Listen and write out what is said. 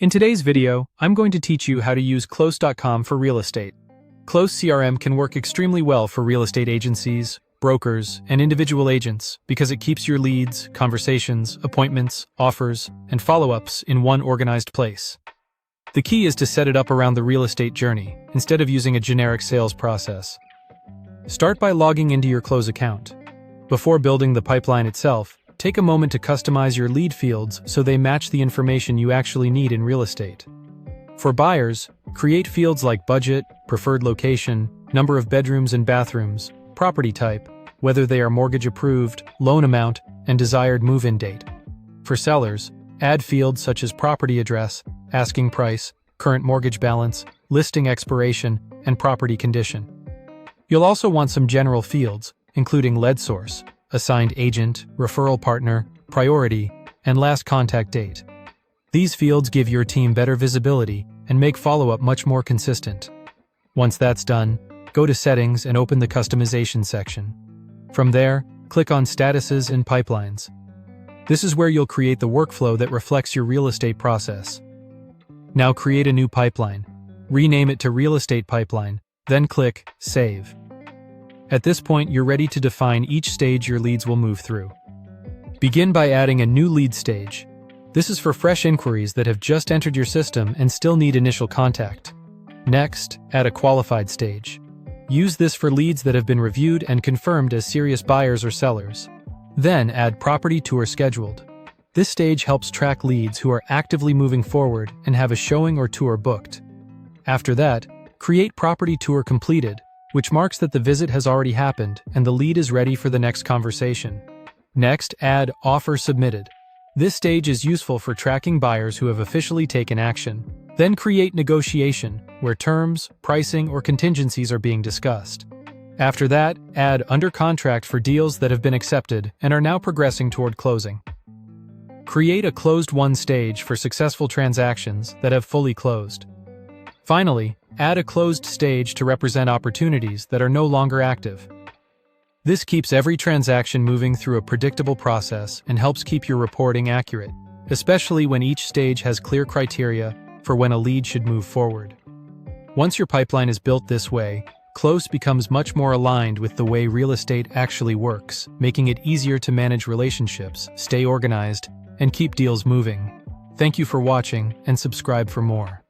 In today's video, I'm going to teach you how to use Close.com for real estate. Close CRM can work extremely well for real estate agencies, brokers, and individual agents because it keeps your leads, conversations, appointments, offers, and follow-ups in one organized place. The key is to set it up around the real estate journey, instead of using a generic sales process. Start by logging into your Close account. Before building the pipeline itself, take a moment to customize your lead fields so they match the information you actually need in real estate. For buyers, create fields like budget, preferred location, number of bedrooms and bathrooms, property type, whether they are mortgage approved, loan amount, and desired move-in date. For sellers, add fields such as property address, asking price, current mortgage balance, listing expiration, and property condition. You'll also want some general fields, including lead source, assigned agent, referral partner, priority, and last contact date. These fields give your team better visibility and make follow-up much more consistent. Once that's done, go to Settings and open the Customization section. From there, click on Statuses and Pipelines. This is where you'll create the workflow that reflects your real estate process. Now create a new pipeline. Rename it to Real Estate Pipeline, then click Save. At this point, you're ready to define each stage your leads will move through. Begin by adding a new lead stage. This is for fresh inquiries that have just entered your system and still need initial contact. Next, add a qualified stage. Use this for leads that have been reviewed and confirmed as serious buyers or sellers. Then add property tour scheduled. This stage helps track leads who are actively moving forward and have a showing or tour booked. After that, create property tour completed, which marks that the visit has already happened and the lead is ready for the next conversation. Next, add Offer Submitted. This stage is useful for tracking buyers who have officially taken action. Then create Negotiation, where terms, pricing, or contingencies are being discussed. After that, add Under Contract for deals that have been accepted and are now progressing toward closing. Create a Closed Won stage for successful transactions that have fully closed. Finally, add a closed stage to represent opportunities that are no longer active. This keeps every transaction moving through a predictable process and helps keep your reporting accurate, especially when each stage has clear criteria for when a lead should move forward. Once your pipeline is built this way, Close becomes much more aligned with the way real estate actually works, making it easier to manage relationships, stay organized, and keep deals moving. Thank you for watching, and subscribe for more.